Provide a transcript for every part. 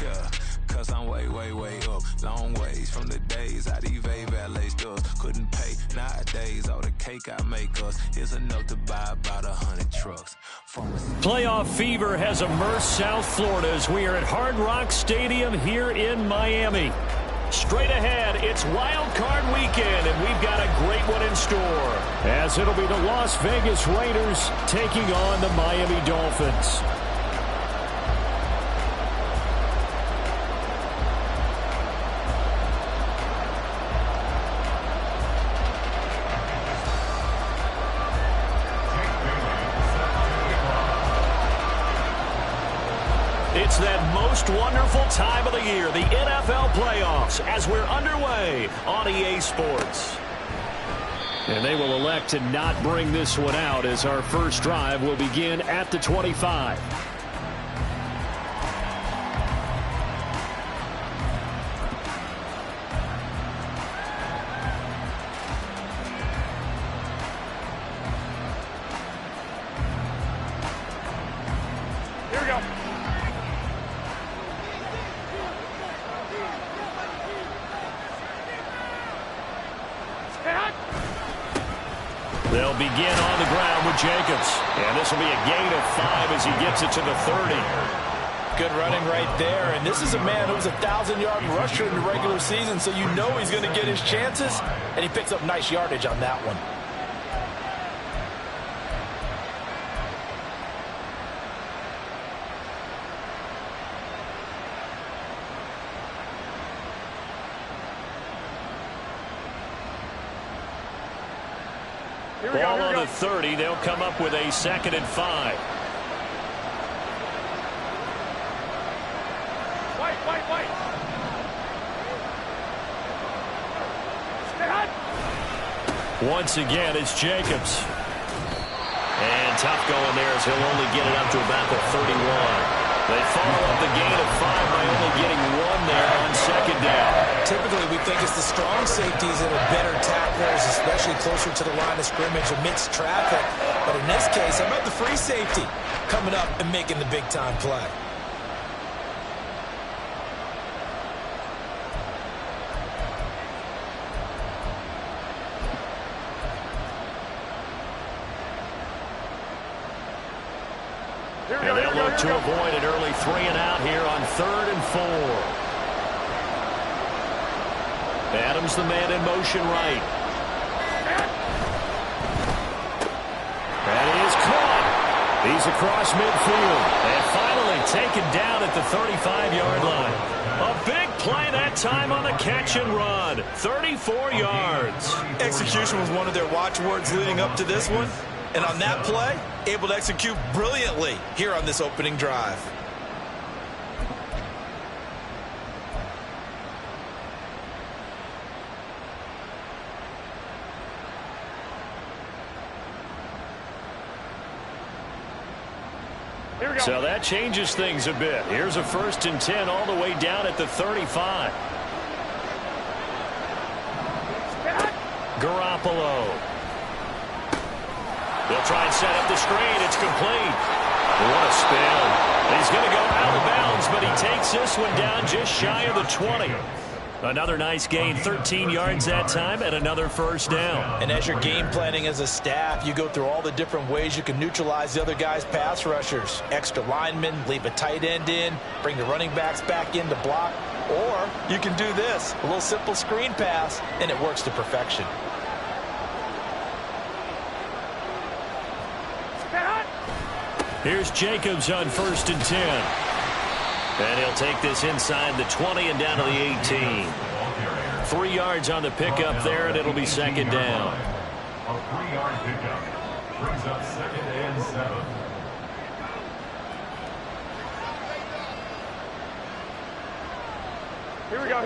Yeah, cause I'm way, way, way up. Long ways from the days I these valet stores couldn't pay. Nowadays, all the cake I make us is enough to buy about 100 trucks. Playoff fever has immersed South Florida as we are at Hard Rock Stadium here in Miami. Straight ahead, it's Wild Card Weekend, and we've got a great one in store, as it'll be the Las Vegas Raiders taking on the Miami Dolphins. It's that most wonderful time of the year, the NFL playoffs, as we're underway on EA Sports. And they will elect to not bring this one out as our first drive will begin at the 25. Here we go. They'll begin on the ground with Jacobs. And this will be a gain of 5 as he gets it to the 30. Good running right there. And this is a man who was a 1,000-yard rusher in the regular season, so you know he's going to get his chances. And he picks up nice yardage on that one. Ball on the 30. They'll come up with a 2nd and 5. White. Once again, it's Jacobs. And tough going there as he'll only get it up to about the 31. They follow up the gain of 5 by only getting 1 there on 2nd down. Typically, we think it's the strong safeties that are better tacklers, especially closer to the line of scrimmage amidst traffic. But in this case, how about the free safety coming up and making the big-time play? And they'll look to avoid an early 3 and out here on 3rd and 4. Adams the man in motion right. And he is caught. He's across midfield. And finally taken down at the 35-yard line. A big play that time on the catch and run. 34 yards. Execution was one of their watchwords leading up to this one. And on that play, able to execute brilliantly here on this opening drive. Here we go. So that changes things a bit. Here's a 1st and 10 all the way down at the 35. Garoppolo. They'll try and set up the screen. It's complete. What a spin. He's going to go out of bounds, but he takes this one down just shy of the 20. Another nice gain, 13 yards that time, and another 1st down. And as you're game planning as a staff, you go through all the different ways you can neutralize the other guy's pass rushers. Extra linemen, leave a tight end in, bring the running backs back in to block. Or you can do this, a little simple screen pass, and it works to perfection. Here's Jacobs on 1st and 10. And he'll take this inside the 20 and down to the 18. 3 yards on the pickup there, and it'll be 2nd down. A 3-yard pickup brings up 2nd and 7. Here we go.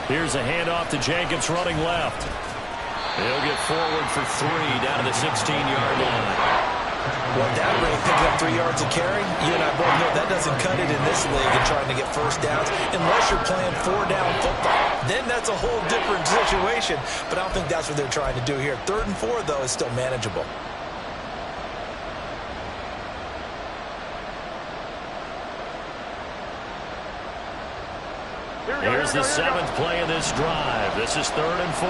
Here's a handoff to Jacobs running left. He'll get forward for 3 down to the 16-yard line. Well, that rate, picking up 3 yards a carry, you and I both know that doesn't cut it in this league and trying to get first downs unless you're playing 4-down football. Then that's a whole different situation, but I don't think that's what they're trying to do here. 3rd and 4, though, is still manageable. Here's the 7th play of this drive. This is 3rd and 4.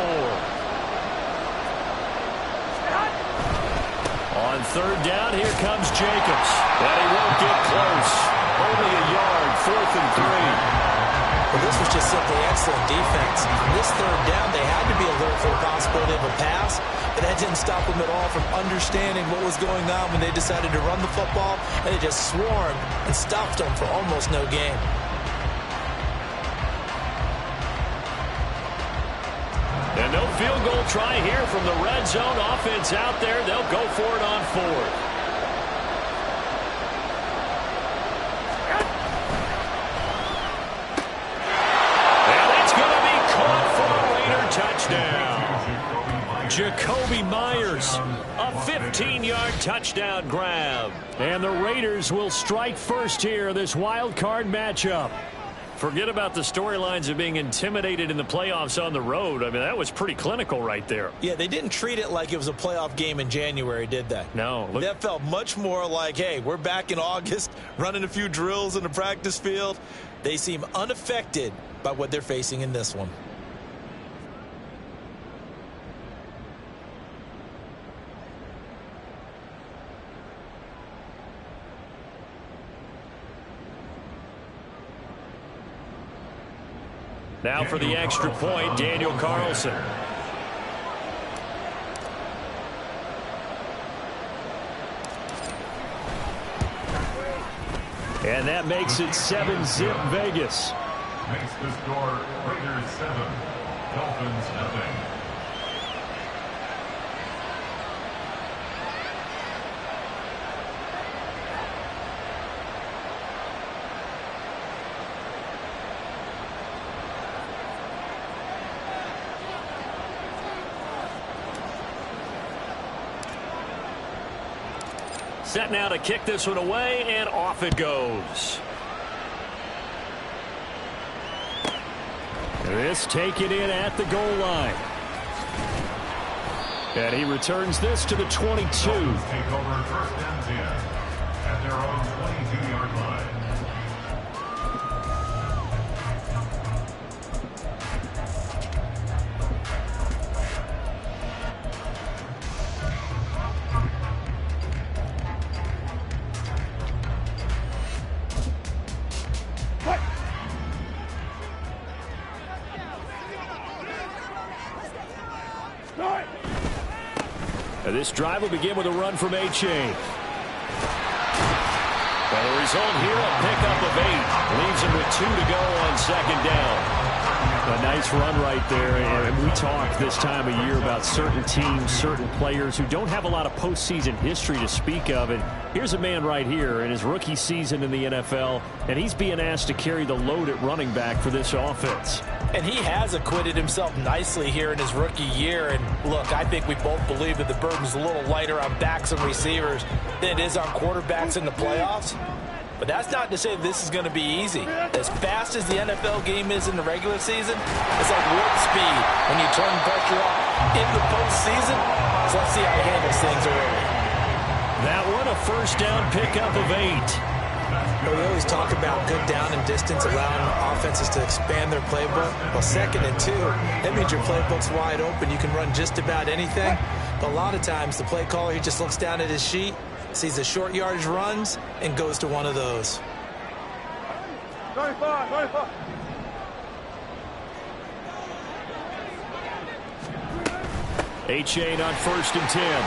On 3rd down, here comes Jacobs. But he won't get close. Only a yard, 4th and 3. Well, this was just simply excellent defense. On this 3rd down, they had to be alert for the possibility of a pass, but that didn't stop them at all from understanding what was going on when they decided to run the football, and they just swarmed and stopped them for almost no gain. And no field goal try here from the red zone. Offense out there. They'll go for it on 4th. And it's going to be caught for a Raider touchdown. Jacoby Myers, a 15-yard touchdown grab. And the Raiders will strike first here, this wild card matchup. Forget about the storylines of being intimidated in the playoffs on the road. I mean, that was pretty clinical right there. Yeah, they didn't treat it like it was a playoff game in January, did they? No. That felt much more like, hey, we're back in August, running a few drills in the practice field. They seem unaffected by what they're facing in this one. Now for the extra point, Daniel Carlson. And that makes it 7-zip Vegas. Makes the score Raiders 7, Dolphins nothing. Set now to kick this one away, and off it goes. This taken in at the goal line. And he returns this to the 22. Dolphins take over 1st and 10 at their own 22-yard line. This drive will begin with a run from A-Chain. Well, the result here, a pickup of 8. Leaves him with 2 to go on 2nd down. A nice run right there. And we talk this time of year about certain teams, certain players who don't have a lot of postseason history to speak of. And here's a man right here in his rookie season in the NFL, and he's being asked to carry the load at running back for this offense. And he has acquitted himself nicely here in his rookie year. And look, I think we both believe that the burden's a little lighter on backs and receivers than it is on quarterbacks in the playoffs. But that's not to say this is going to be easy. As fast as the NFL game is in the regular season, it's like warp speed when you turn pressure up in the postseason. So let's see how he handles things early. That one, a 1st down pickup of 8. We always talk about good down and distance, allowing offenses to expand their playbook. Well, 2nd and 2, that means your playbook's wide open. You can run just about anything. But a lot of times, the play caller, he just looks down at his sheet, sees the short yardage runs, and goes to one of those. 95. A-Chain on 1st and 10.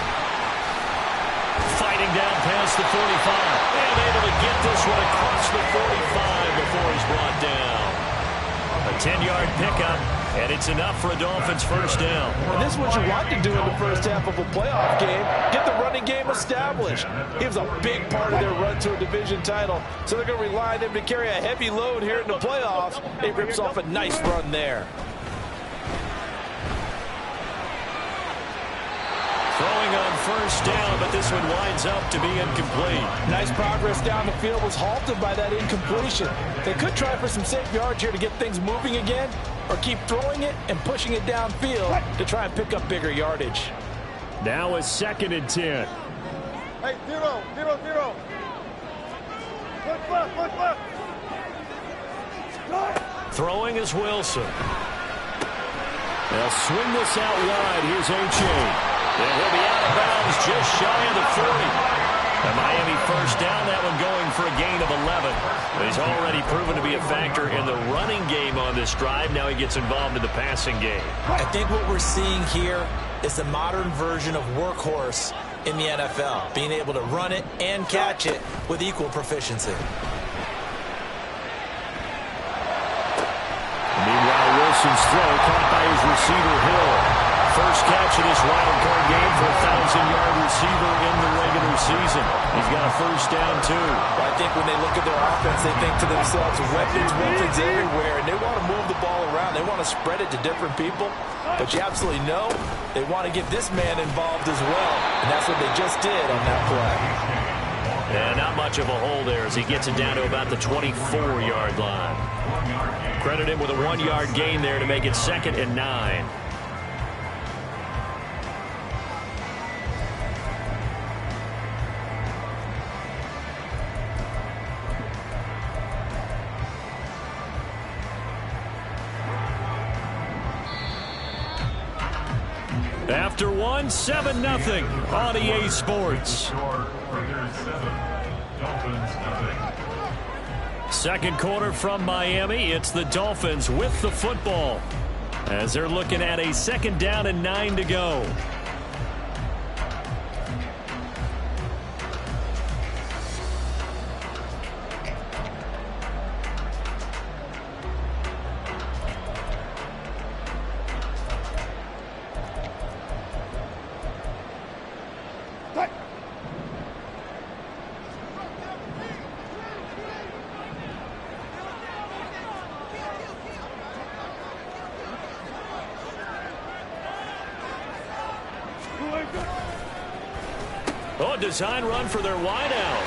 Fighting down past the 45. And able to get this one across the 45 before he's brought down. A 10-yard pickup, and it's enough for a Dolphins 1st down. And this is what you want to do in the first half of a playoff game. Get the running game established. He was a big part of their run to a division title. So they're going to rely on him to carry a heavy load here in the playoffs. He rips off a nice run there. Throwing on first down, but this one winds up to be incomplete. Nice progress down the field was halted by that incompletion. They could try for some safe yards here to get things moving again, or keep throwing it and pushing it downfield to try and pick up bigger yardage. Now a 2nd and 10. Hey, 0, 0, 0. Look left. Throwing is Wilson. They'll swing this out wide. Here's A-Chain. And he'll be out of bounds just shy of the 40. A Miami first down, that one going for a gain of 11. He's already proven to be a factor in the running game on this drive. Now he gets involved in the passing game. I think what we're seeing here is the modern version of workhorse in the NFL, being able to run it and catch it with equal proficiency. Meanwhile, Wilson's throw caught by his receiver, Hill. First catch of this wild card game for a 1,000-yard receiver in the regular season. He's got a first down, too. I think when they look at their offense, they think to themselves, weapons everywhere, and they want to move the ball around. They want to spread it to different people. But you absolutely know they want to get this man involved as well, and that's what they just did on that play. And not much of a hole there as he gets it down to about the 24-yard line. Credit him with a 1-yard gain there to make it 2nd and 9. After one, 7-0 on EA Sports. Second quarter from Miami. It's the Dolphins with the football as they're looking at a 2nd down and 9 to go. Oh, design run for their wideout.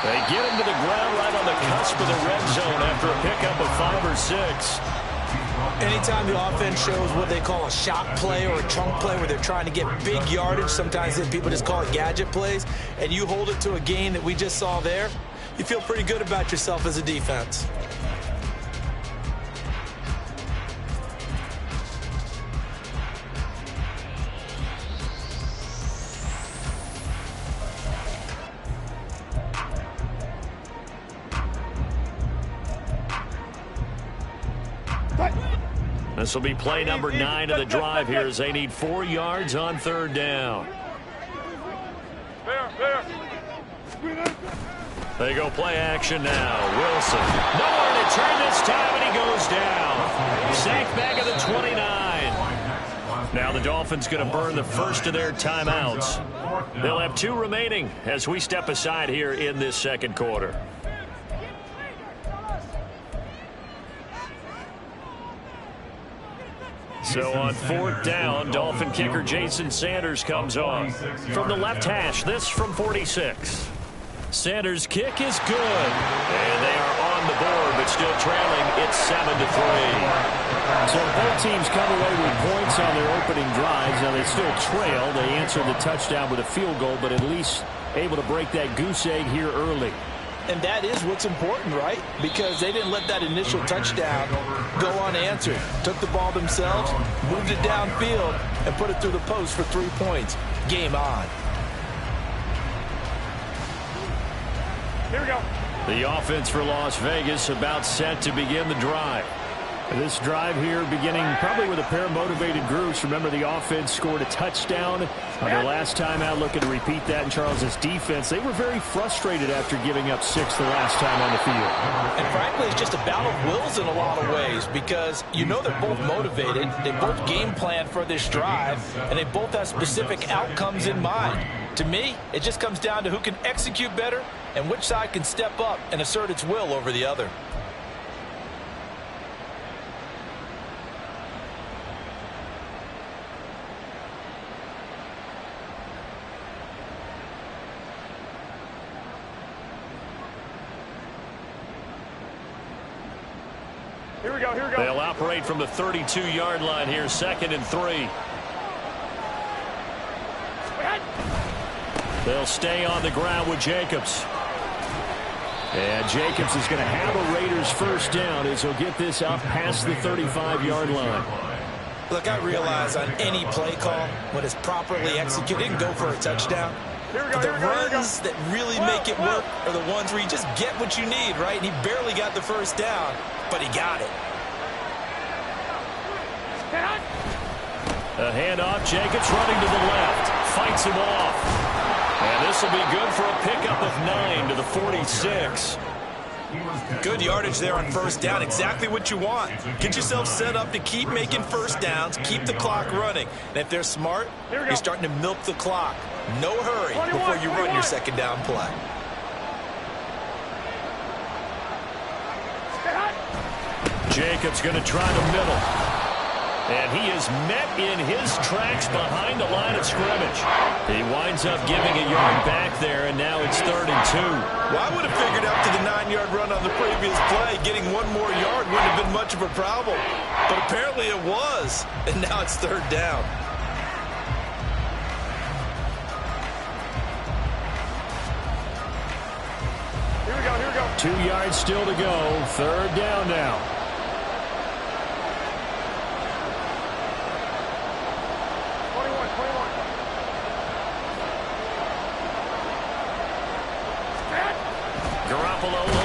They get him to the ground right on the cusp of the red zone after a pickup of 5 or 6. Anytime the offense shows what they call a shot play or a chunk play where they're trying to get big yardage, sometimes people just call it gadget plays, and you hold it to a gain that we just saw there, you feel pretty good about yourself as a defense. This will be play number 9 of the drive here as they need 4 yards on 3rd down. They go play action now. Wilson. Nowhere to turn this time, and he goes down. Sacked back at the 29. Now the Dolphins going to burn the first of their timeouts. They'll have 2 remaining as we step aside here in this second quarter. So on 4th down, Dolphin kicker Jason Sanders comes on. From the left hash, this from 46. Sanders' kick is good. And they are on the board, but still trailing. It's 7-3. So both teams come away with points on their opening drives. Now they still trail. They answered the touchdown with a field goal, but at least able to break that goose egg here early. And that is what's important, right? Because they didn't let that initial touchdown go unanswered. Took the ball themselves, moved it downfield, and put it through the post for 3 points. Game on. Here we go. The offense for Las Vegas about set to begin the drive. This drive here beginning probably with a pair of motivated groups. Remember, the offense scored a touchdown on their last time out. Looking to repeat that in Charles' defense. They were very frustrated after giving up 6 the last time on the field. And frankly, it's just a battle of wills in a lot of ways because you know they're both motivated. They both game plan for this drive, and they both have specific outcomes in mind. To me, it just comes down to who can execute better and which side can step up and assert its will over the other. Here we go, here we go. They'll operate from the 32-yard line here, 2nd and 3. They'll stay on the ground with Jacobs. And Jacobs is going to have a Raiders first down as he'll get this up past the 35-yard line. Look, I realize on any play call, when it's properly executed, it can go for a touchdown. But the runs that really make it work are the ones where you just get what you need, right? And he barely got the first down, but he got it. A handoff. Jacobs running to the left. Fights him off. And this will be good for a pickup of 9 to the 46. Good yardage there on first down. Exactly what you want. Get yourself set up to keep making first downs, keep the clock running. And if they're smart, you're starting to milk the clock. No hurry before you run your second down play. Jacobs going to try the middle. And he is met in his tracks behind the line of scrimmage. He winds up giving a yard back there, and now it's 3rd and 2. Well, I would have figured after the 9-yard run on the previous play, getting one more yard wouldn't have been much of a problem. But apparently it was, and now it's 3rd down. Here we go, here we go. 2 yards still to go. 3rd down now.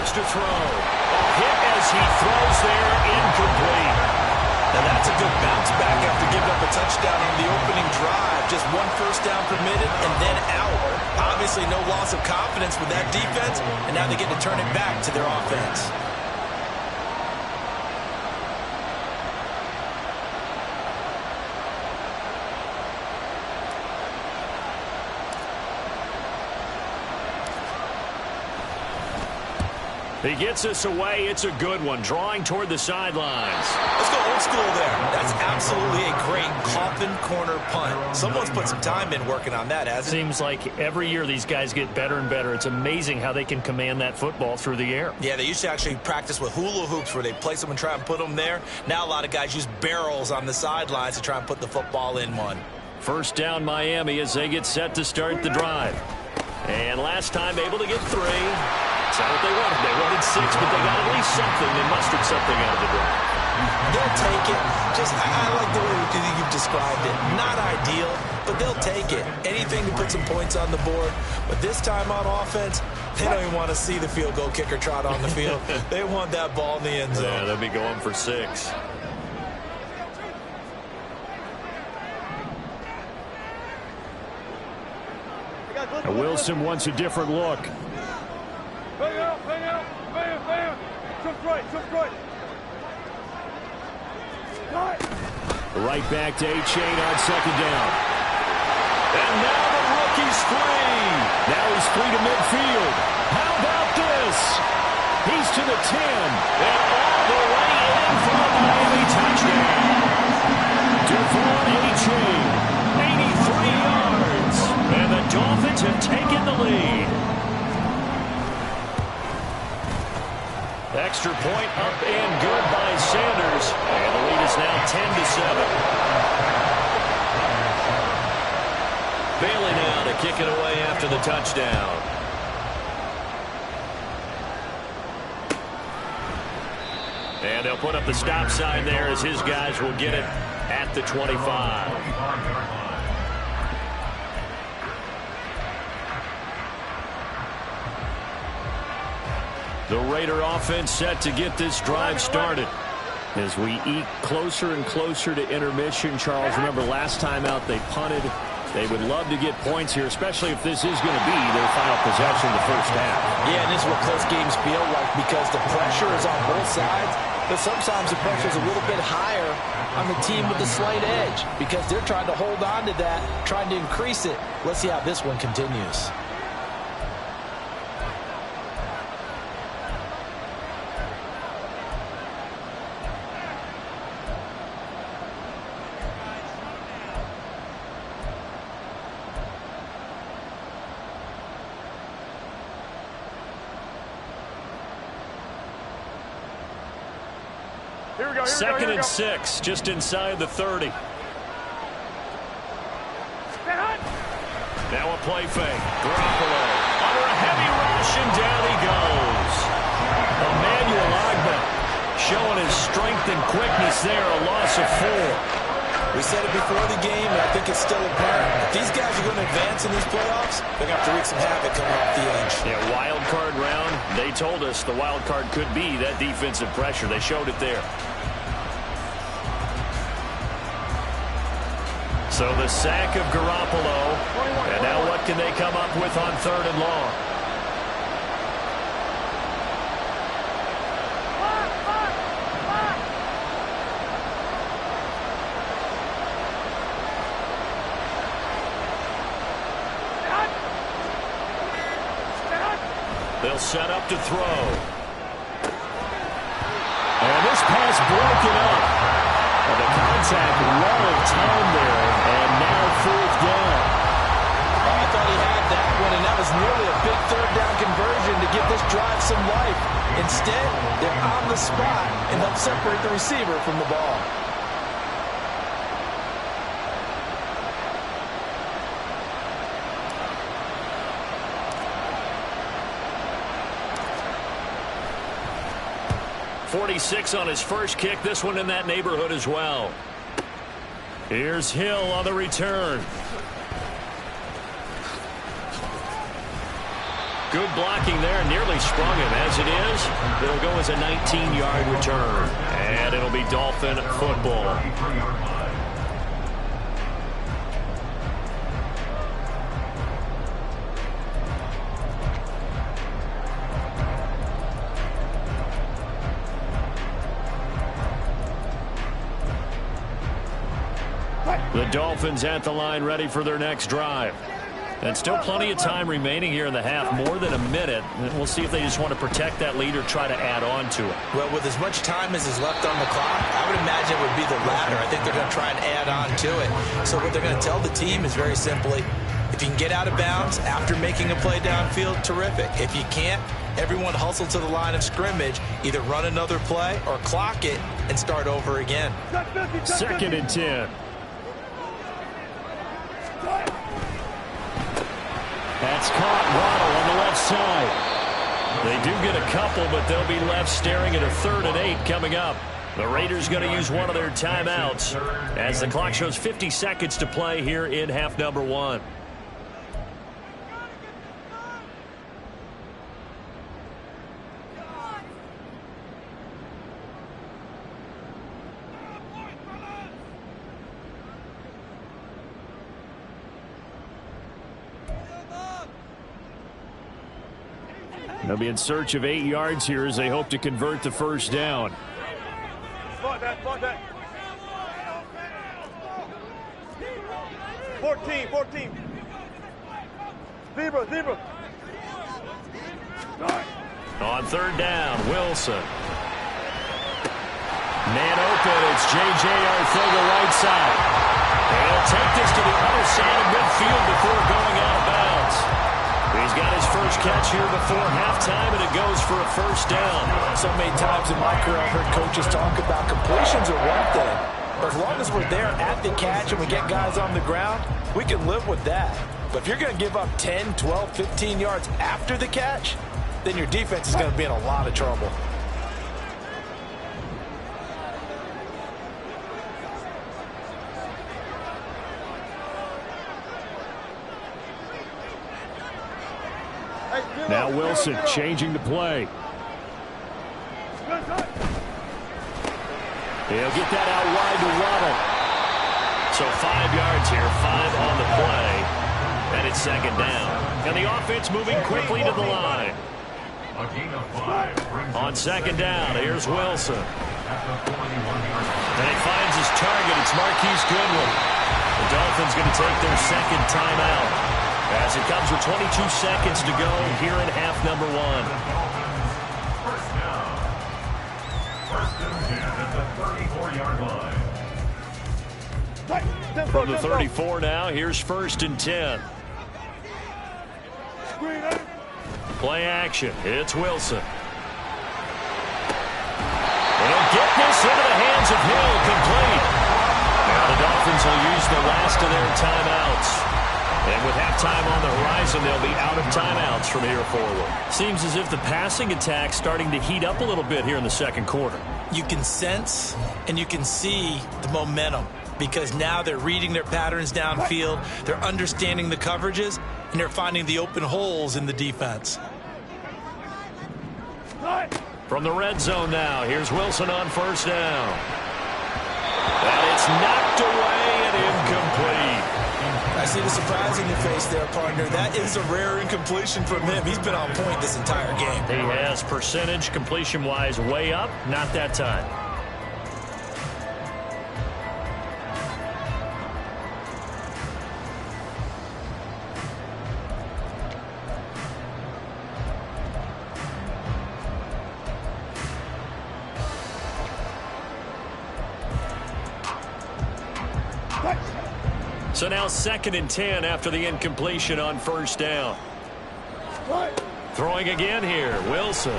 To throw. A hit as he throws there, incomplete. Now that's a good bounce back after giving up a touchdown on the opening drive. Just 1 first down permitted and then out. Obviously no loss of confidence with that defense, and now they get to turn it back to their offense. He gets us away. It's a good one. Drawing toward the sidelines. Let's go old school there. That's absolutely a great coffin corner punt. Someone's put some time in working on that, hasn't it? Seems like every year these guys get better and better. It's amazing how they can command that football through the air. Yeah, they used to actually practice with hula hoops where they place them and try and put them there. Now a lot of guys use barrels on the sidelines to try and put the football in one. First down Miami as they get set to start the drive. And last time able to get 3. That's not what they wanted. They wanted 6, but they got at least something. They mustered something out of the drive. They'll take it. I like the way you've described it. Not ideal, but they'll take it. Anything to put some points on the board. But this time on offense, they don't even want to see the field goal kicker trot on the field. They want that ball in the end zone. Yeah, they'll be going for 6. Wilson wants a different look. Bang out, bang out, bang, bang. Jump right, jump right. Right back to A-Chain on second down. And now the rookie's free. Now he's free to midfield. How about this? He's to the 10. And all the way in for the Miami touchdown. Devon A-Chain, 83 yards. And the Dolphins have taken the lead. Extra point up and good by Sanders. And the lead is now 10-7. Bailey now to kick it away after the touchdown. And they'll put up the stop sign there as his guys will get it at the 25. The Raider offense set to get this drive started. As we eke closer and closer to intermission, Charles, remember last time out they punted. They would love to get points here, especially if this is going to be their final possession of the first half. Yeah, and this is what close games feel like because the pressure is on both sides, but sometimes the pressure is a little bit higher on the team with the slight edge because they're trying to hold on to that, trying to increase it. Let's see how this one continues. Second and 6, just inside the 30. Now a play fake. Garoppolo under a heavy rush, and down he goes. Emmanuel Ogbah showing his strength and quickness there, a loss of 4. We said it before the game, and I think it's still apparent. If these guys are going to advance in these playoffs, they're going to have to wreak some havoc coming off the edge. Yeah, wild card round. They told us the wild card could be that defensive pressure. They showed it there. So the sack of Garoppolo. And now what can they come up with on 3rd and long? They'll set up to throw. And this pass broken up. And the contact, lot of time there. And now 4th down. I thought he had that one, and that was nearly a big 3rd down conversion to give this drive some life. Instead, they're on the spot and help separate the receiver from the ball. .46 on his first kick. This one in that neighborhood as well. Here's Hill on the return. Good blocking there. Nearly sprung him. As it is, it'll go as a 19-yard return. And it'll be Dolphin football. The Dolphins at the line, ready for their next drive. And still plenty of time remaining here in the half, more than a minute. And we'll see if they just want to protect that lead or try to add on to it. Well, with as much time as is left on the clock, I would imagine it would be the latter. I think they're going to try and add on to it. So what they're going to tell the team is very simply, if you can get out of bounds after making a play downfield, terrific. If you can't, everyone hustle to the line of scrimmage, either run another play or clock it and start over again. 2nd and 10. That's caught. Waddle on the left side. They do get a couple, but they'll be left staring at a 3rd and 8 coming up. The Raiders going to use one of their timeouts as the clock shows 50 seconds to play here in half number 1. They'll be in search of 8 yards here as they hope to convert the first down. Spot that. 14. Zebra. On 3rd down, Wilson. Man open, it's J.J. Arthur, right side. He'll take this to the other side of midfield before going out of bounds. He's got his first catch here before halftime, and it goes for a first down. So many times in my career I've heard coaches talk about completions are one thing. But as long as we're there at the catch and we get guys on the ground, we can live with that. But if you're going to give up 10, 12, 15 yards after the catch, then your defense is going to be in a lot of trouble. Now Wilson changing the play. He'll get that out wide to Waddle. So 5 yards here, 5 on the play. And it's 2nd down. And the offense moving quickly to the line. On 2nd down, here's Wilson. And he finds his target. It's Marquise Goodwin. The Dolphins going to take their 2nd timeout as it comes with 22 seconds to go here in half number 1. First and 10 at the 34-yard line. From the 34 now, here's 1st and 10. Play action. It's Wilson. He'll get this into the hands of Hill, complete. Now the Dolphins will use the last of their timeouts. And with halftime on the horizon, they'll be out of timeouts from here forward. Seems as if the passing attack's starting to heat up a little bit here in the second quarter. You can sense and you can see the momentum because now they're reading their patterns downfield, they're understanding the coverages, and they're finding the open holes in the defense. From the red zone now, here's Wilson on first down. And it's knocked away and incomplete. I see the surprise in your face there, partner. That is a rare incompletion from him. He's been on point this entire game. He has percentage completion-wise way up, not that time. So now 2nd and 10 after the incompletion on first down. Throwing again here, Wilson. To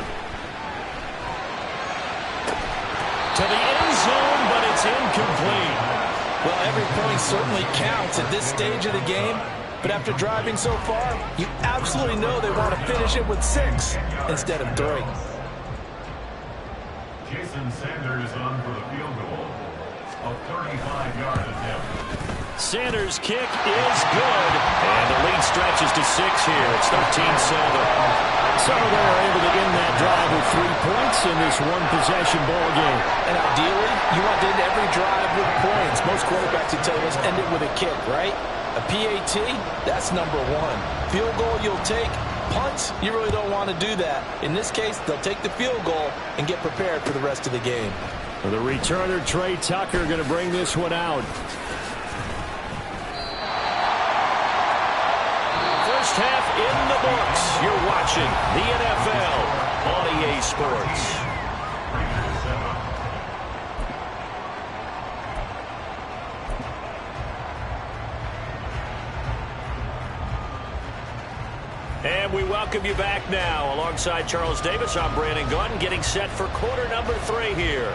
the end zone, but it's incomplete. Well, every point certainly counts at this stage of the game, but after driving so far, you absolutely know they want to finish it with 6 instead of 3. Jason Sanders on for the field goal. A 35-yard attempt. Sanders' kick is good. And the lead stretches to 6 here. It's 13-7. So they're able to end that drive with 3 points in this one-possession ball game. And ideally, you want to end every drive with points. Most quarterbacks would tell us end it with a kick, right? A PAT, that's number 1. Field goal you'll take. Punts, you really don't want to do that. In this case, they'll take the field goal and get prepared for the rest of the game. For the returner, Trey Tucker, going to bring this one out. First half in the books. You're watching the NFL on EA Sports. And we welcome you back now. Alongside Charles Davis, I'm Brandon Gunn, getting set for quarter number 3 here.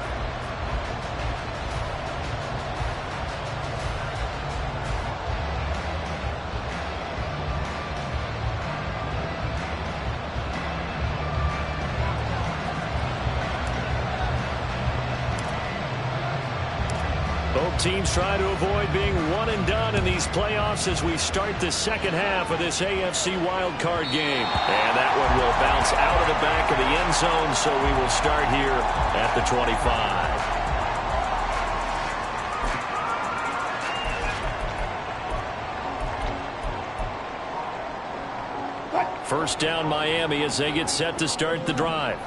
Both teams try to avoid being one and done in these playoffs as we start the second half of this AFC wildcard game. And that one will bounce out of the back of the end zone, so we will start here at the 25. First down Miami as they get set to start the drive.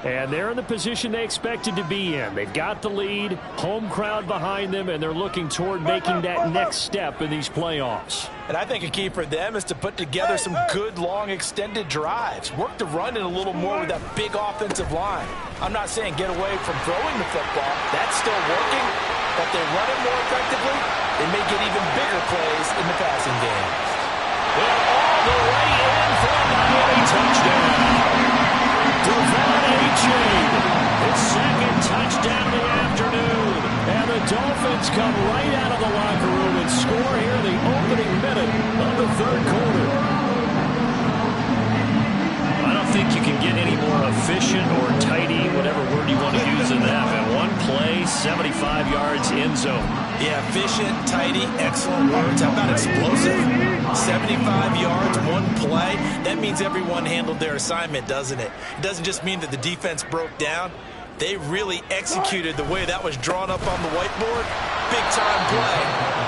And they're in the position they expected to be in. They've got the lead, home crowd behind them, and they're looking toward making that next step in these playoffs. And I think a key for them is to put together some good, long, extended drives. Work the run in a little more with that big offensive line. I'm not saying get away from throwing the football. That's still working. But they run it more effectively, they may get even bigger plays in the passing game. Well, all the way in for a Miami touchdown. Devon Achane, his second touchdown of the afternoon. And the Dolphins come right out of the locker room and score here in the opening minute of the third quarter. I don't think you can get any more efficient or tidy, whatever word you want to use in that. And one play, 75 yards in zone. Yeah, efficient, tidy, excellent words. How about explosive? 75 yards, one play. That means everyone handled their assignment, doesn't it? It doesn't just mean that the defense broke down. They really executed the way that was drawn up on the whiteboard. Big-time play,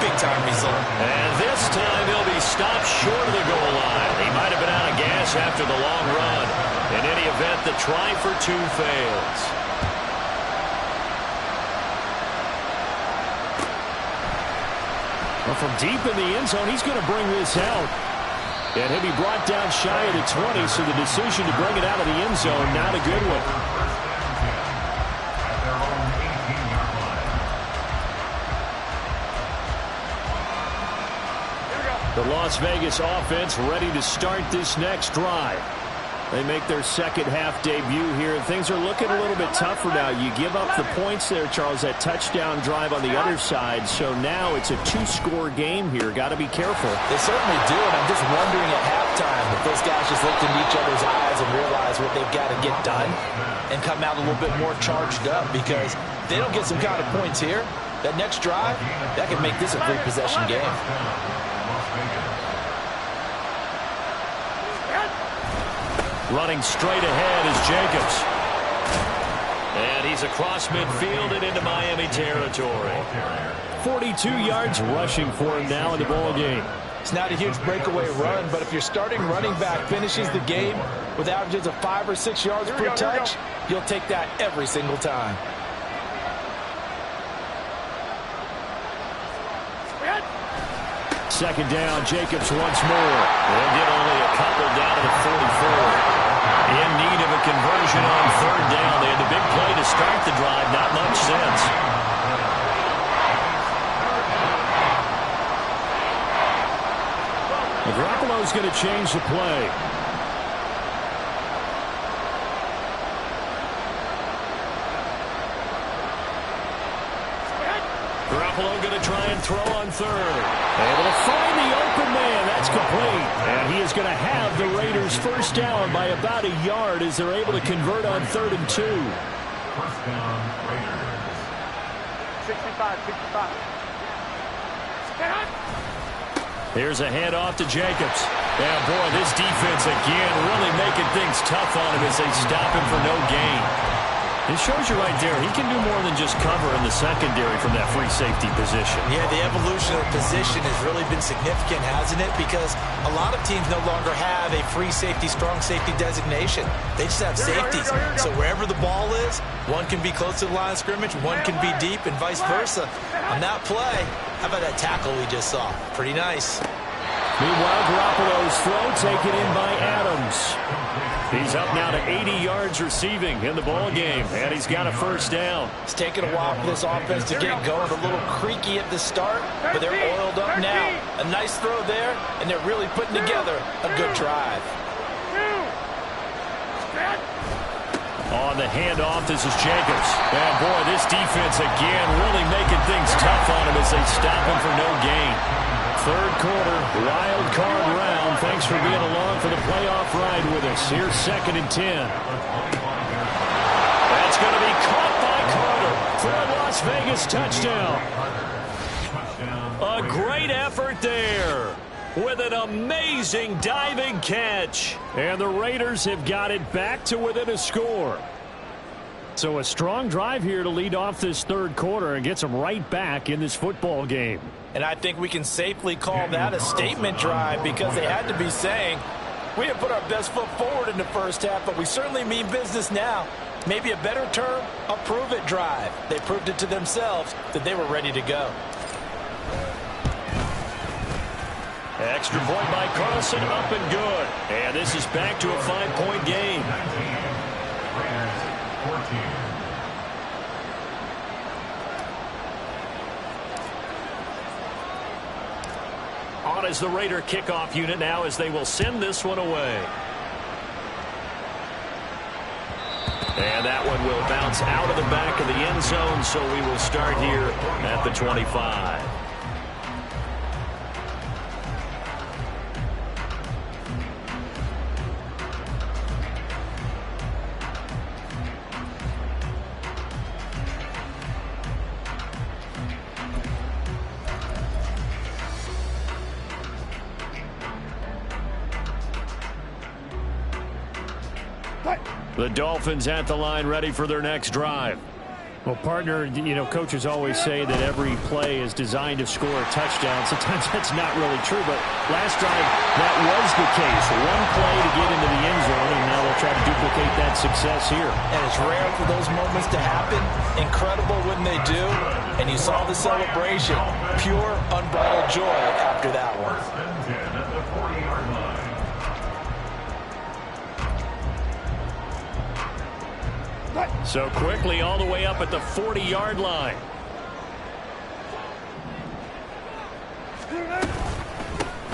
big-time result. And this time he'll be stopped short of the goal line. He might have been out of gas after the long run. In any event, the try for 2 fails. Well, from deep in the end zone, he's going to bring this out. And he'll be brought down shy of the 20, so the decision to bring it out of the end zone, not a good one. The Las Vegas offense ready to start this next drive. They make their second half debut here, and things are looking a little bit tougher now. You give up the points there, Charles, that touchdown drive on the other side. So now it's a 2-score game here. Got to be careful. They certainly do, and I'm just wondering at halftime if those guys just looked into each other's eyes and realized what they've got to get done and come out a little bit more charged up, because if they don't get some kind of points here, that next drive, that could make this a 3-possession game. Running straight ahead is Jacobs. And he's across midfield and into Miami territory. 42 yards rushing for him now in the ball game. It's not a huge breakaway run, but if your starting running back finishes the game with averages of 5 or 6 yards per touch, you'll take that every single time. Second down, Jacobs once more. They'll get only a couple down to the 44. In need of a conversion on third down. They had the big play to start the drive. Not much sense. Garoppolo's going to change the play. Garoppolo going to try and throw on third. Able to find the open man. That's complete. And he is going to have the Raiders first down by about a yard as they're able to convert on 3rd and 2. First down, Raiders. 65. Here's a handoff to Jacobs. And boy, this defense again really making things tough on him as they stop him for no gain. It shows you right there, he can do more than just cover in the secondary from that free safety position. Yeah, the evolution of the position has really been significant, hasn't it? Because a lot of teams no longer have a free safety, strong safety designation. They just have safeties. So wherever the ball is, one can be close to the line of scrimmage, one can be deep, and vice versa. On that play, how about that tackle we just saw? Pretty nice. Meanwhile, Garoppolo's throw taken in by Adams. He's up now to 80 yards receiving in the ball game, and he's got a first down. It's taken a while for this offense to get going. A little creaky at the start, but they're oiled up now. A nice throw there, and they're really putting together a good drive. On the handoff, this is Jacobs. And boy, this defense again really making things tough on him as they stop him for no gain. Third quarter, wild card round. Thanks for being along for the playoff ride with us. Here's 2nd and 10. That's going to be caught by Carter for a Las Vegas touchdown. A great effort there with an amazing diving catch. And the Raiders have got it back to within a score. So a strong drive here to lead off this third quarter and gets them right back in this football game. And I think we can safely call that a statement drive, because they had to be saying, we didn't put our best foot forward in the first half, but we certainly mean business now. Maybe a better term, a prove-it drive. They proved it to themselves that they were ready to go. Extra point by Carlson, up and good. And this is back to a 5-point game. Raiders 14. On is the Raider kickoff unit now as they will send this one away. And that one will bounce out of the back of the end zone, so we will start here at the 25. The Dolphins at the line, ready for their next drive. Well, partner, you know, coaches always say that every play is designed to score a touchdown. Sometimes that's not really true, but last drive, that was the case. One play to get into the end zone, and now they'll try to duplicate that success here. And it's rare for those moments to happen. Incredible when they do. And you saw the celebration. Pure, unbridled joy after that one. First and 10 at the 40-yard line. So quickly all the way up at the 40-yard line.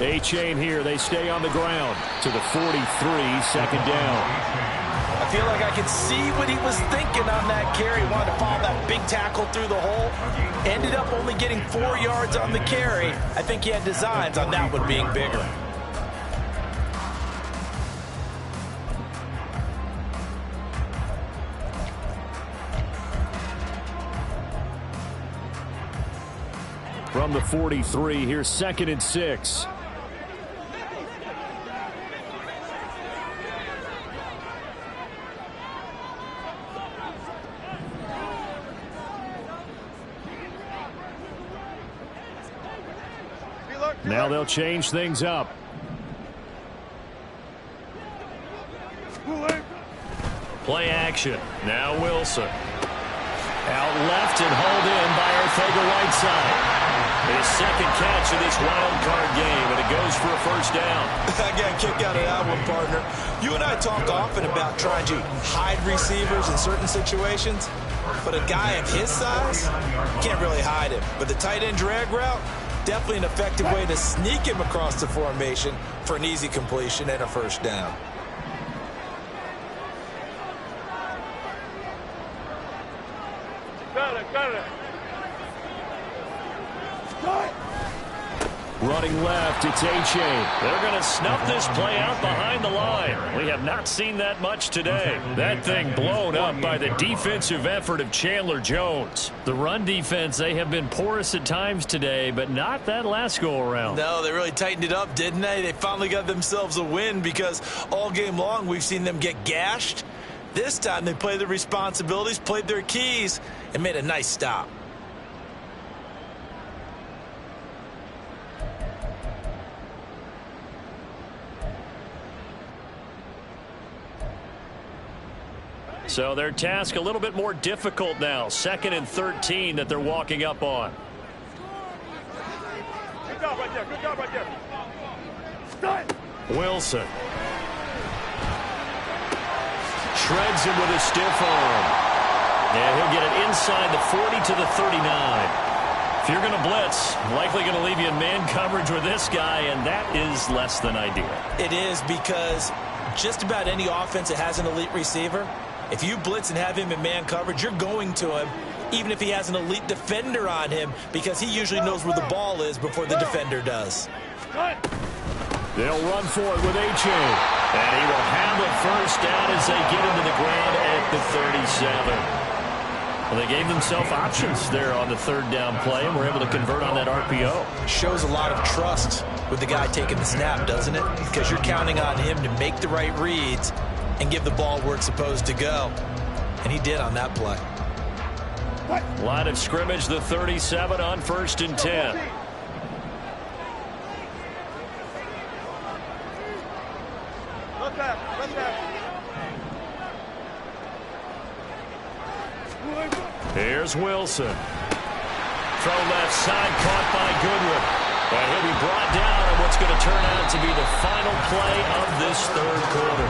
A-Chain here. They stay on the ground to the 43, second down. I feel like I can see what he was thinking on that carry. He wanted to follow that big tackle through the hole. Ended up only getting 4 yards on the carry. I think he had designs on that one being bigger. From the 43, here's 2nd and 6. Now they'll change things up. Play action. Now Wilson. Out left and hauled in by Arcega-Whiteside. His second catch of this wild card game, and it goes for a first down. I got a kick out of that one, partner. You and I talk often about trying to hide receivers in certain situations, but a guy of his size, can't really hide him. But the tight end drag route, definitely an effective way to sneak him across the formation for an easy completion and a first down. Got it. Running left, it's A-Chain. They're going to snuff this play out behind the line. We have not seen that much today. That thing blown up by the defensive effort of Chandler Jones. The run defense, they have been porous at times today, but not that last go-around. No, they really tightened it up, didn't they? They finally got themselves a win because all game long we've seen them get gashed. This time they played their responsibilities, played their keys, and made a nice stop. So their task a little bit more difficult now. 2nd and 13 that they're walking up on. Good job right there. Start. Wilson. Shreds him with a stiff arm. Yeah, he'll get it inside the 40 to the 39. If you're going to blitz, likely going to leave you in man coverage with this guy, and that is less than ideal. It is, because just about any offense that has an elite receiver, if you blitz and have him in man coverage, you're going to him, even if he has an elite defender on him, because he usually knows where the ball is before the defender does. They'll run for it with A-Chain. And he will have a first down as they get into the ground at the 37. Well, they gave themselves options there on the 3rd down play and were able to convert on that RPO. Shows a lot of trust with the guy taking the snap, doesn't it? Because you're counting on him to make the right reads and give the ball where it's supposed to go. And he did on that play. Line of scrimmage, the 37 on 1st and 10. Left half. Here's Wilson. Throw left side, caught by Goodwin. And he'll be brought down on what's going to turn out to be the final play of this 3rd quarter.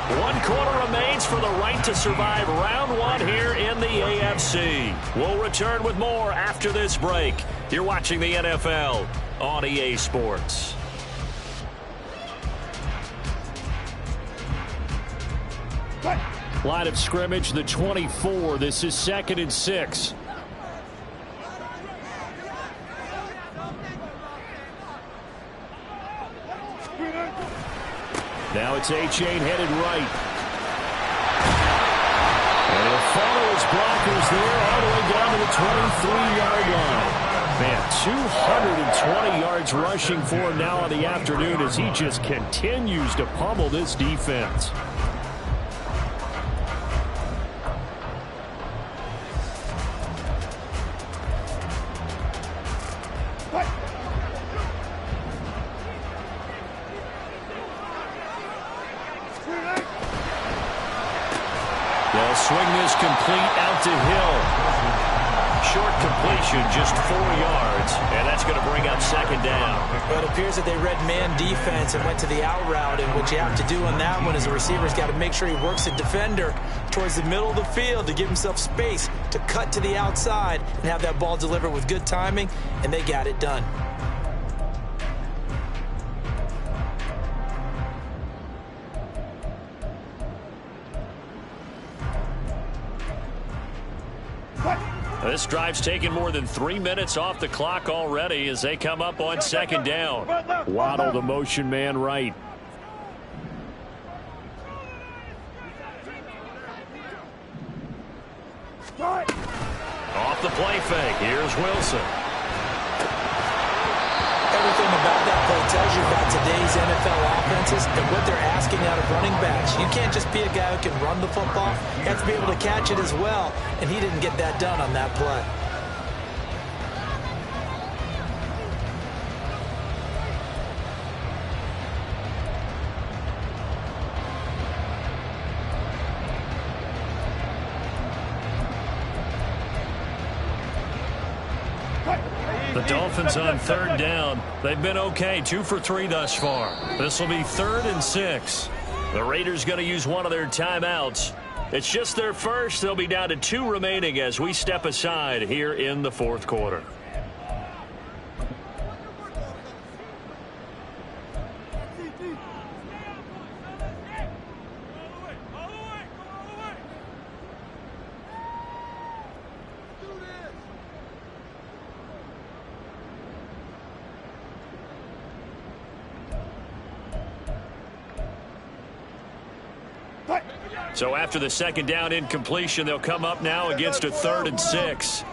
1 quarter remains for the right to survive round 1 here in the AFC. We'll return with more after this break. You're watching the NFL on EA Sports. Line of scrimmage, the 24. This is 2nd and 6. Now it's A-Chain headed right. And he'll follow his blockers there all the way down to the 23-yard line. Man, 220 yards rushing for him now in the afternoon as he just continues to pummel this defense. They'll swing this complete out to Hill. Short completion, just 4 yards, and that's going to bring up 2nd down. Well, it appears that they read man defense and went to the out route, and what you have to do on that one is the receiver's got to make sure he works the defender towards the middle of the field to give himself space to cut to the outside and have that ball delivered with good timing, and they got it done. This drive's taken more than 3 minutes off the clock already as they come up on second down. Waddle the motion man right. Off the play fake. Here's Wilson. Everything about that play tells you about today's NFL offenses and what they're asking out of running backs. You can't just be a guy who can run the football. You have to be able to catch it as well, and he didn't get that done on that play. The Dolphins on third down. They've been okay, 2 for 3 thus far. This will be 3rd and 6. The Raiders going to use one of their timeouts. It's just their first. They'll be down to 2 remaining as we step aside here in the 4th quarter. So after the second down incompletion, they'll come up now against a 3rd and 6.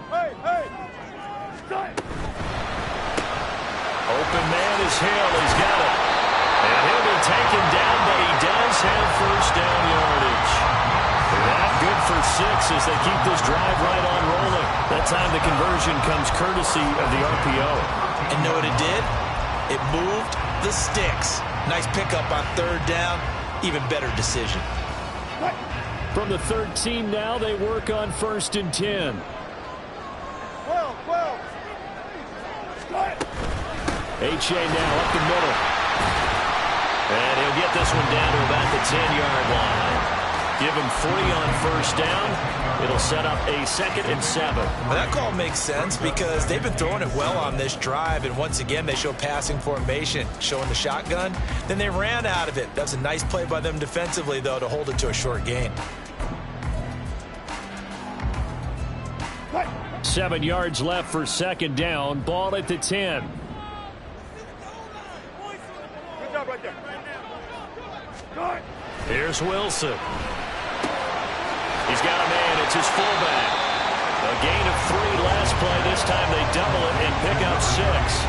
Open man is Hill. He's got it. And he'll be taken down, but he does have first down yardage. That good for 6 as they keep this drive right on rolling. That time the conversion comes courtesy of the RPO. And know what it did? It moved the sticks. Nice pickup on 3rd down. Even better decision. From the 13 now, they work on 1st and 10. H.A. now up the middle. And he'll get this one down to about the 10-yard line. Give him 3 on first down. It'll set up a 2nd and 7. Well, that call makes sense because they've been throwing it well on this drive, and once again they show passing formation, showing the shotgun. Then they ran out of it. That's a nice play by them defensively, though, to hold it to a short gain. 7 yards left for 2nd down. Ball at the 10. Good job right there. Here's Wilson. He's got a man. It's his fullback. A gain of 3 last play. This time they double it and pick up 6.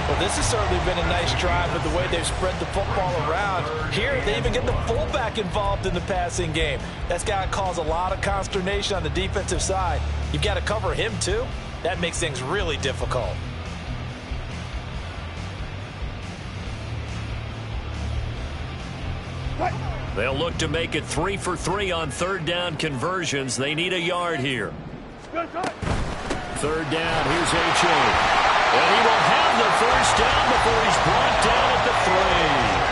Well, this has certainly been a nice drive with the way they've spread the football around. Here, they even get the fullback involved in the passing game. That's got to cause a lot of consternation on the defensive side. You've got to cover him, too. That makes things really difficult. They'll look to make it 3 for 3 on 3rd down conversions. They need a yard here. 3rd down, here's H.A. And he will have the first down before he's brought down at the 3.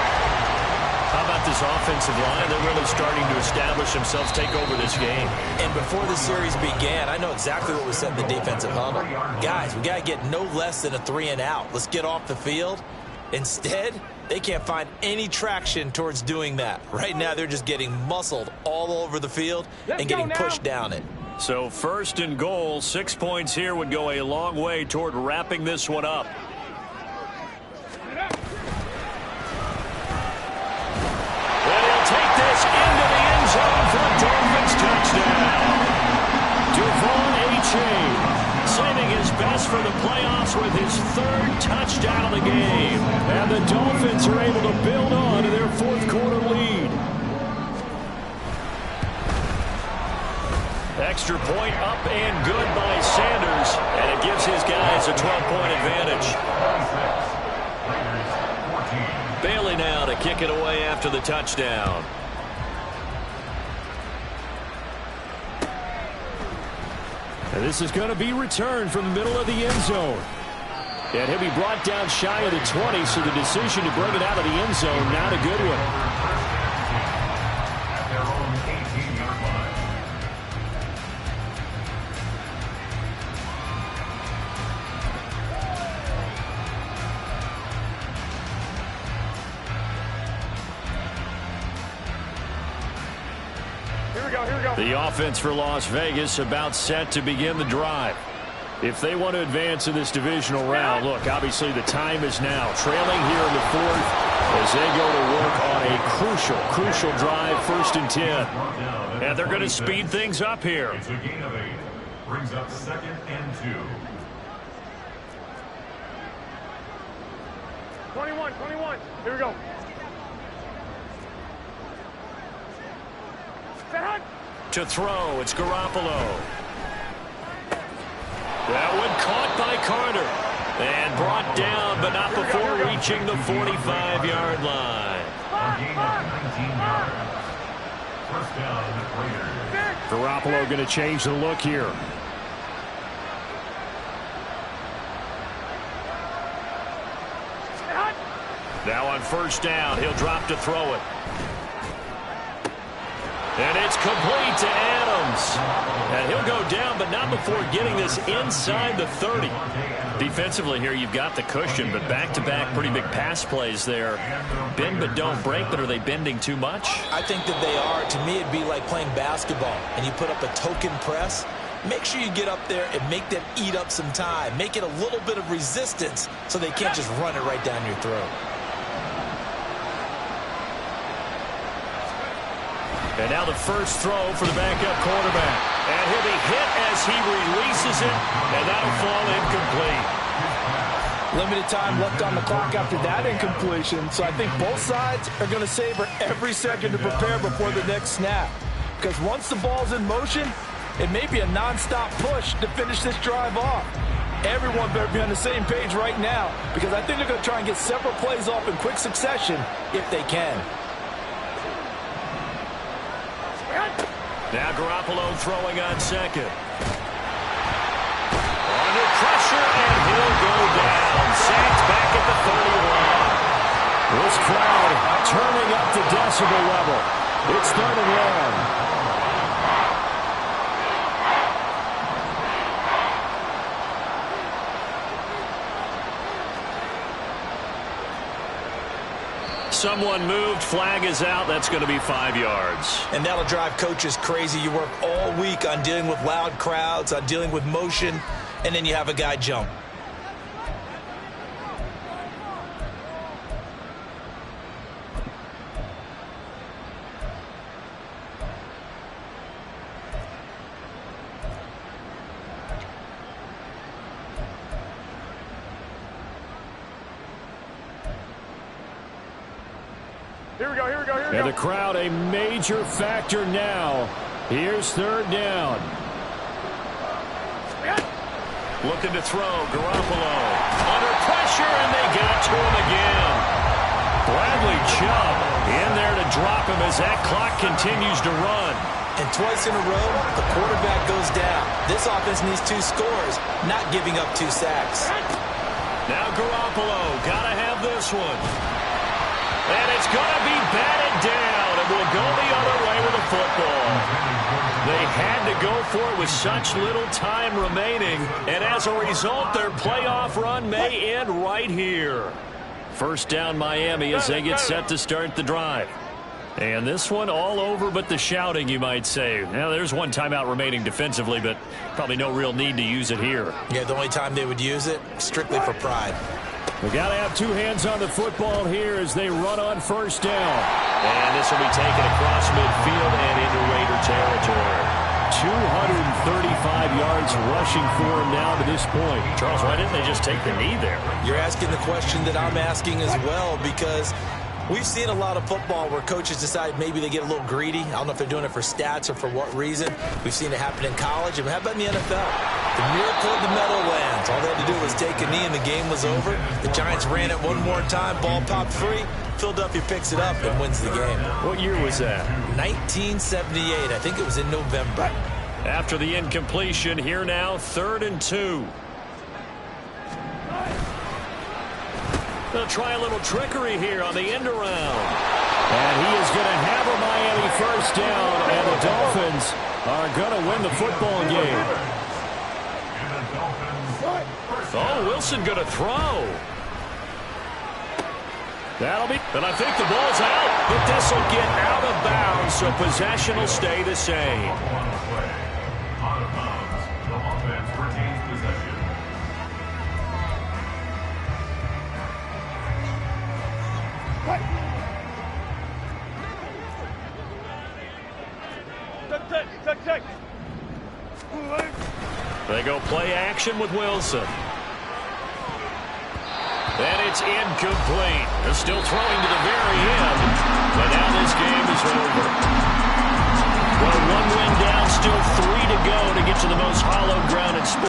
How about this offensive line? They're really starting to establish themselves, take over this game. And before the series began, I know exactly what was said in the defensive huddle. Guys, we got to get no less than a 3 and out. Let's get off the field. Instead, they can't find any traction towards doing that. Right now, they're just getting muscled all over the field and getting pushed down it. So 1st and goal, 6 points here would go a long way toward wrapping this one up. And he'll take this into the end zone for a Dolphins touchdown. Devon Achane saving his best for the playoffs with his 3rd touchdown of the game. And the Dolphins are able to build on to their 4th quarter lead. Extra point up and good by Sanders. And it gives his guys a 12-point advantage. Bailey now to kick it away after the touchdown. And this is going to be returned from the middle of the end zone. And he'll be brought down shy of the 20, so the decision to bring it out of the end zone, not a good one. At their own 18-yard line. Here The offense for Las Vegas about set to begin the drive. If they want to advance in this divisional round, look, obviously the time is now. Trailing here in the fourth as they go to work on a crucial drive, 1st and 10. And they're going to speed things up here. It's a gain of 8. Brings up 2nd and 2. 21. Here we go. To throw, it's Garoppolo. That one caught by Carter. And brought down, but not before reaching the 45-yard line. A gain of 19 yards. 1st down, Raiders. Garoppolo going to change the look here. Now on 1st down, he'll drop to throw it. And it's complete to Adams. And he'll go down, but not before getting this inside the 30. Defensively here, you've got the cushion, but back-to-back pretty big pass plays there. Bend but don't break, but are they bending too much? I think that they are. To me, it'd be like playing basketball, and you put up a token press. Make sure you get up there and make them eat up some time. Make it a little bit of resistance so they can't just run it right down your throat. And now the first throw for the backup quarterback. And he'll be hit as he releases it, and that'll fall incomplete. Limited time left on the clock after that incompletion, so I think both sides are going to savor every second to prepare before the next snap. Because once the ball's in motion, it may be a non-stop push to finish this drive off. Everyone better be on the same page right now, because I think they're going to try and get several plays off in quick succession if they can. Now Garoppolo throwing on 2nd. Under pressure, and he'll go down. Sacked back at the 31. This crowd turning up the decibel level. It's 3rd and long. Someone moved, flag is out. That's going to be 5 yards. And that'll drive coaches crazy. You work all week on dealing with loud crowds, on dealing with motion, and then you have a guy jump. Here we go. And the crowd a major factor now. Here's 3rd down. Looking to throw, Garoppolo. Under pressure, and they got to him again. Bradley Chubb in there to drop him as that clock continues to run. And twice in a row, the quarterback goes down. This offense needs 2 scores, not giving up 2 sacks. Now Garoppolo, gotta have this one. And it's going to be batted down, and we'll go the other way with the football. They had to go for it with such little time remaining, and as a result, their playoff run may end right here. 1st down Miami as they get set to start the drive. And this one all over but the shouting, you might say. Now, there's one timeout remaining defensively, but probably no real need to use it here. Yeah, the only time they would use it, strictly for pride. We got to have 2 hands on the football here as they run on 1st down. And this will be taken across midfield and into Raider territory. 235 yards rushing for him now to this point. Charles, why didn't they just take the knee there? You're asking the question that I'm asking as well, because we've seen a lot of football where coaches decide maybe they get a little greedy. I don't know if they're doing it for stats or for what reason. We've seen it happen in college. And how about in the NFL? The miracle of the Meadowlands. All they had to do was take a knee and the game was over. The Giants ran it one more time. Ball popped free. Philadelphia picks it up and wins the game. What year was that? 1978. I think it was in November. After the incompletion, here now, 3rd and 2. They'll try a little trickery here on the end around. And he is going to have a Miami 1st down, and the Dolphins are going to win the football game. Oh, Wilson going to throw. That'll be, and I think the ball's out, but this will get out of bounds, so possession will stay the same. On the play. Out of bounds. The offense retains possession. Check. They go play action with Wilson. And it's incomplete. They're still throwing to the very end. But now this game